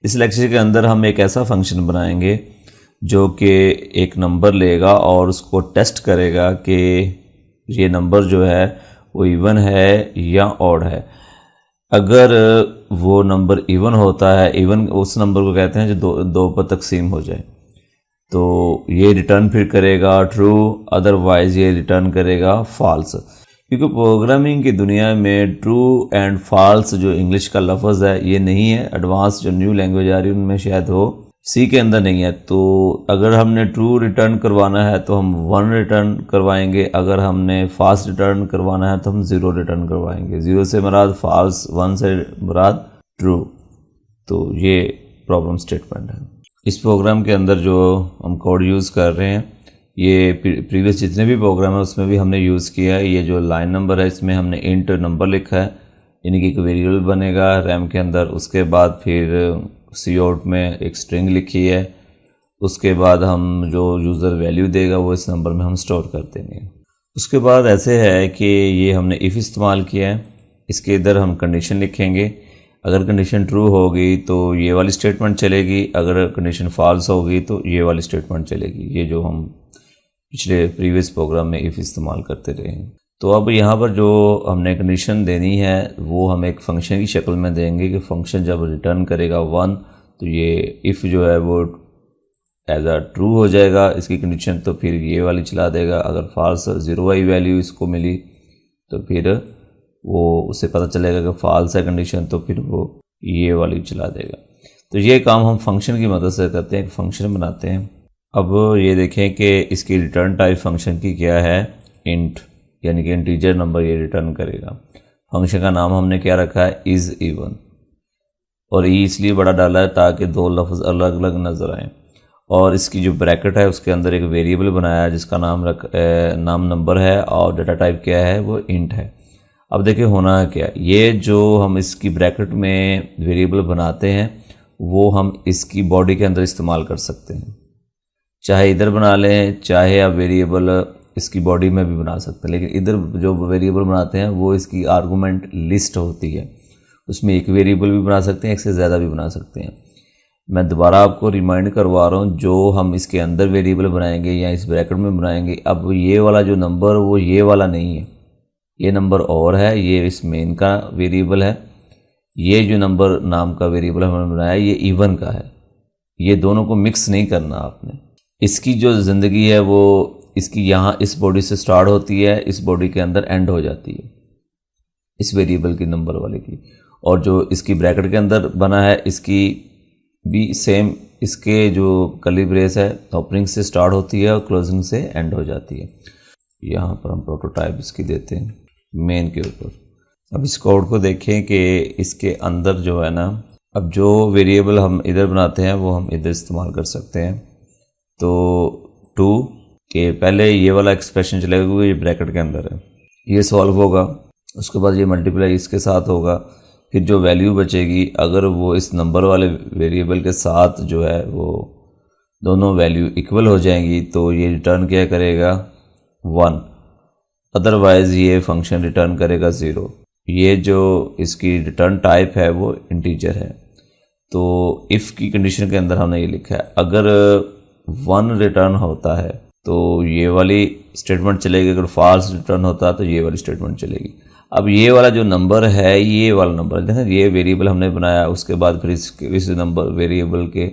इस लेक्चर के अंदर हम एक ऐसा फंक्शन बनाएंगे जो कि एक नंबर लेगा और उसको टेस्ट करेगा कि ये नंबर जो है वो इवन है या ऑड है। अगर वो नंबर इवन होता है, इवन उस नंबर को कहते हैं जो दो पर तकसीम हो जाए, तो ये रिटर्न फिर करेगा ट्रू, अदरवाइज ये रिटर्न करेगा फॉल्स। क्योंकि प्रोग्रामिंग की दुनिया में ट्रू एंड फॉल्स जो इंग्लिश का लफ्ज़ है ये नहीं है। एडवांस जो न्यू लैंग्वेज आ रही है उनमें शायद हो, सी के अंदर नहीं है। तो अगर हमने ट्रू रिटर्न करवाना है तो हम 1 रिटर्न करवाएंगे, अगर हमने फॉल्स रिटर्न करवाना है तो हम 0 रिटर्न करवाएंगे। 0 से मुराद फॉल्स, 1 से मुराद ट्रू। तो ये प्रॉब्लम स्टेटमेंट है। इस प्रोग्राम के अंदर जो हम कोड यूज़ कर रहे हैं ये प्रीवियस जितने भी प्रोग्राम है उसमें भी हमने यूज़ किया है। ये जो लाइन नंबर है इसमें हमने इंट नंबर लिखा है, यानी कि एक वेरिएबल बनेगा रैम के अंदर। उसके बाद फिर सी आउट में एक स्ट्रिंग लिखी है, उसके बाद हम जो यूज़र वैल्यू देगा वो इस नंबर में हम स्टोर कर देंगे। उसके बाद ऐसे है कि ये हमने इफ़ इस्तेमाल किया है, इसके इधर हम कंडीशन लिखेंगे। अगर कंडीशन ट्रू होगी तो ये वाली स्टेटमेंट चलेगी, अगर कंडीशन फॉल्स होगी तो ये वाली स्टेटमेंट चलेगी। ये जो हम पिछले प्रीवियस प्रोग्राम में इफ़ इस्तेमाल करते रहे हैं। तो अब यहाँ पर जो हमने कंडीशन देनी है वो हम एक फ़ंक्शन की शक्ल में देंगे कि फ़ंक्शन जब रिटर्न करेगा 1 तो ये इफ़ जो है वो एज आ ट्रू हो जाएगा इसकी कंडीशन, तो फिर ये वाली चला देगा। अगर फॉल्स 0 वाली वैल्यू इसको मिली तो फिर वो उसे पता चलेगा कि फॉल्स है कंडीशन, तो फिर वो ये वाली चला देगा। तो ये काम हम फंक्शन की मदद से करते हैं, एक फ़ंक्शन बनाते हैं। अब ये देखें कि इसकी रिटर्न टाइप फंक्शन की क्या है, इंट, यानी कि इंटीजर नंबर ये रिटर्न करेगा। फंक्शन का नाम हमने क्या रखा है, इज़ इवन, और ई इसलिए बड़ा डाला है ताकि 2 लफ्ज़ अलग अलग नज़र आएँ। और इसकी जो ब्रैकेट है उसके अंदर एक वेरिएबल बनाया है जिसका नाम नंबर है और डाटा टाइप क्या है वो इंट है। अब देखिए होना है क्या, ये जो हम इसकी ब्रैकेट में वेरिएबल बनाते हैं वो हम इसकी बॉडी के अंदर इस्तेमाल कर सकते हैं। चाहे इधर बना लें, चाहे आप वेरिएबल इसकी बॉडी में भी बना सकते हैं, लेकिन इधर जो वेरिएबल बनाते हैं वो इसकी आर्गूमेंट लिस्ट होती है, उसमें एक वेरिएबल भी बना सकते हैं, एक से ज़्यादा भी बना सकते हैं। मैं दोबारा आपको रिमाइंड करवा रहा हूँ, जो हम इसके अंदर वेरिएबल बनाएंगे या इस ब्रैकेट में बनाएंगे, अब ये वाला जो नंबर वो ये वाला नहीं है, ये नंबर और है, ये इस मेन का वेरिएबल है। ये जो नंबर नाम का वेरिएबल हमने बनाया ये इवन का है। ये दोनों को मिक्स नहीं करना आपने। इसकी जो ज़िंदगी है वो इसकी यहाँ इस बॉडी से स्टार्ट होती है, इस बॉडी के अंदर एंड हो जाती है, इस वेरिएबल की नंबर वाले की। और जो इसकी ब्रैकेट के अंदर बना है इसकी भी सेम, इसके जो कर्ली ब्रेस है ओपनिंग से स्टार्ट होती है और क्लोजिंग से एंड हो जाती है। यहाँ पर हम प्रोटोटाइप इसकी देते हैं मेन के ऊपर। अब इस कोड को देखें कि इसके अंदर जो है ना, अब जो वेरिएबल हम इधर बनाते हैं वो हम इधर इस्तेमाल कर सकते हैं। तो 2 के पहले ये वाला एक्सप्रेशन चलेगा क्योंकि ये ब्रैकेट के अंदर है, ये सॉल्व होगा। उसके बाद ये मल्टीप्लाई इसके साथ होगा, फिर जो वैल्यू बचेगी अगर वो इस नंबर वाले वेरिएबल के साथ जो है वो दोनों वैल्यू इक्वल हो जाएंगी तो ये रिटर्न क्या करेगा 1, अदरवाइज़ ये फंक्शन रिटर्न करेगा 0। ये जो इसकी रिटर्न टाइप है वो इंटीजर है। तो इफ़ की कंडीशन के अंदर हमने ये लिखा है अगर 1 रिटर्न होता है तो ये वाली स्टेटमेंट चलेगी, अगर फॉल्स रिटर्न होता है तो ये वाली स्टेटमेंट चलेगी। अब ये वाला जो नंबर है ये वाला नंबर देखें, ये वेरिएबल हमने बनाया, उसके बाद फिर इस नंबर वेरिएबल के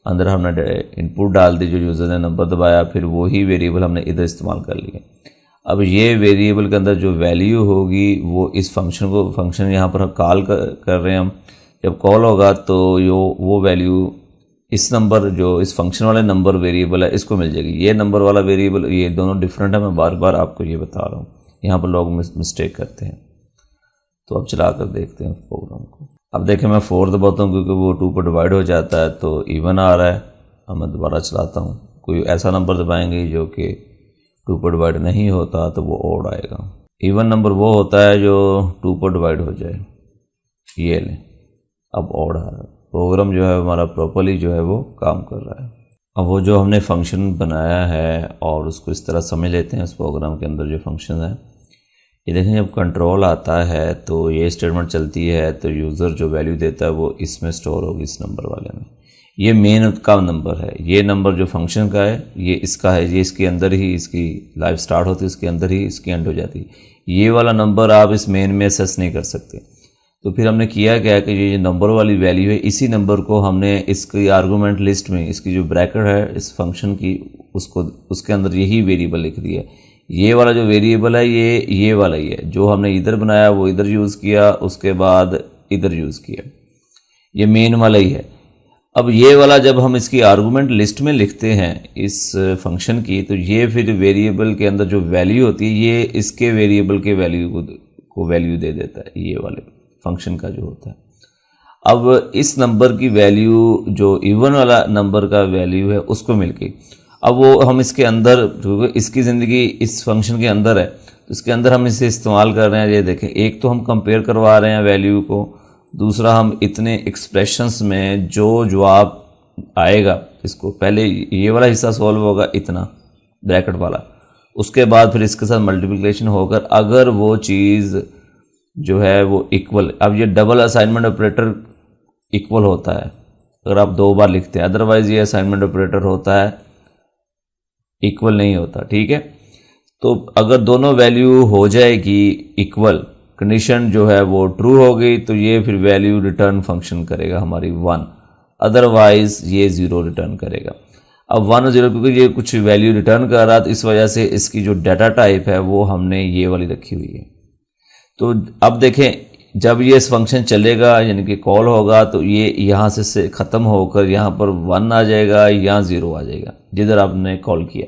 अंदर हमने इनपुट डाल दी, जो यूज़र ने नंबर दबाया, फिर वही वेरिएबल हमने इधर इस्तेमाल कर लिया। अब ये वेरिएबल के अंदर जो वैल्यू होगी वो इस फंक्शन यहाँ पर कॉल कर रहे हैं हम, जब कॉल होगा तो वो वैल्यू इस नंबर जो इस फंक्शन वाले नंबर वेरिएबल है इसको मिल जाएगी। ये नंबर वाला वेरिएबल, ये दोनों डिफरेंट है, मैं बार बार आपको ये बता रहा हूँ, यहाँ पर लोग मिस्टेक करते हैं। तो अब चला कर देखते हैं प्रोग्राम को। अब देखें मैं 4 दबाता हूँ क्योंकि वो 2 पर डिवाइड हो जाता है तो इवन आ रहा है। अब मैं दोबारा चलाता हूँ, कोई ऐसा नंबर दबाएंगे जो कि 2 पर डिवाइड नहीं होता तो वो ऑड आएगा। इवन नंबर वो होता है जो 2 पर डिवाइड हो जाए, ये लें, अब ऑड आ रहा है। प्रोग्राम जो है हमारा प्रॉपर्ली जो है वो काम कर रहा है। अब वो जो हमने फंक्शन बनाया है और उसको इस तरह समझ लेते हैं, उस प्रोग्राम के अंदर जो फंक्शन है, ये देखें जब कंट्रोल आता है तो ये स्टेटमेंट चलती है तो यूज़र जो वैल्यू देता है वो इसमें स्टोर होगी, इस नंबर वाले में। ये मेन का नंबर है, ये नंबर जो फंक्शन का है ये इसका है, ये इसके अंदर ही इसकी लाइफ स्टार्ट होती है, इसके अंदर ही इसकी एंड हो जाती है। ये वाला नंबर आप इस मेन में एक्सेस नहीं कर सकते। तो फिर हमने किया क्या कि ये नंबर वाली वैल्यू है, इसी नंबर को हमने इसकी आर्गूमेंट लिस्ट में इसकी जो ब्रैकेट है इस फंक्शन की उसको उसके अंदर यही वेरिएबल लिख दिया। ये वाला जो वेरिएबल है ये वाला ही है, जो हमने इधर बनाया वो इधर यूज़ किया, उसके बाद इधर यूज़ किया, ये मेन वाला ही है। अब ये वाला जब हम इसकी आर्गूमेंट लिस्ट में लिखते हैं इस फंक्शन की, तो ये फिर वेरिएबल के अंदर जो वैल्यू होती है ये इसके वेरिएबल के वैल्यू को वैल्यू दे देता है, ये वाले फंक्शन का जो होता है। अब इस नंबर की वैल्यू जो इवन वाला नंबर का वैल्यू है उसको मिल गई। अब वो हम इसके अंदर जो इसकी ज़िंदगी इस फंक्शन के अंदर है, तो इसके अंदर हम इसे इस्तेमाल कर रहे हैं। ये देखें, एक तो हम कंपेयर करवा रहे हैं वैल्यू को, दूसरा हम इतने एक्सप्रेशंस में जो जवाब आएगा इसको पहले ये वाला हिस्सा सॉल्व होगा इतना ब्रैकेट वाला, उसके बाद फिर इसके साथ मल्टीप्लिकेशन होकर अगर वो चीज़ जो है वो इक्वल, अब ये डबल असाइनमेंट ऑपरेटर इक्वल होता है अगर आप 2 बार लिखते हैं, अदरवाइज ये असाइनमेंट ऑपरेटर होता है इक्वल नहीं होता। ठीक है, तो अगर दोनों वैल्यू हो जाएगी इक्वल, कंडीशन जो है वो ट्रू हो गई, तो ये फिर वैल्यू रिटर्न फंक्शन करेगा हमारी 1, अदरवाइज ये 0 रिटर्न करेगा। अब 1 और 0 क्योंकि ये कुछ वैल्यू रिटर्न कर रहा, तो इस वजह से इसकी जो डाटा टाइप है वो हमने ये वाली रखी हुई है। तो अब देखें जब ये इस फंक्शन चलेगा यानी कि कॉल होगा, तो ये यहाँ से ख़त्म होकर यहाँ पर 1 आ जाएगा, यहाँ 0 आ जाएगा जिधर आपने कॉल किया।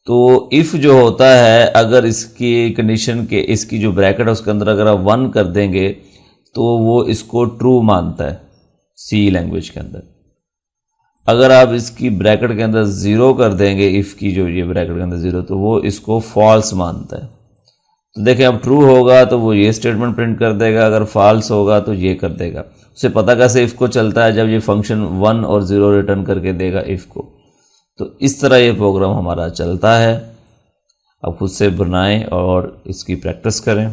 तो इफ़ जो होता है अगर इसकी कंडीशन के इसकी जो ब्रैकेट है उसके अंदर अगर आप 1 कर देंगे तो वो इसको ट्रू मानता है सी लैंग्वेज के अंदर। अगर आप इसकी ब्रैकेट के अंदर 0 कर देंगे, इफ़ की जो ये ब्रैकेट के अंदर 0, तो वो इसको फॉल्स मानता है। तो देखें अब ट्रू होगा तो वो ये स्टेटमेंट प्रिंट कर देगा, अगर फॉल्स होगा तो ये कर देगा। उसे पता कैसे इफ़ को चलता है, जब ये फंक्शन 1 और 0 रिटर्न करके देगा इफ़ को। तो इस तरह ये प्रोग्राम हमारा चलता है। अब खुद से बनाएं और इसकी प्रैक्टिस करें।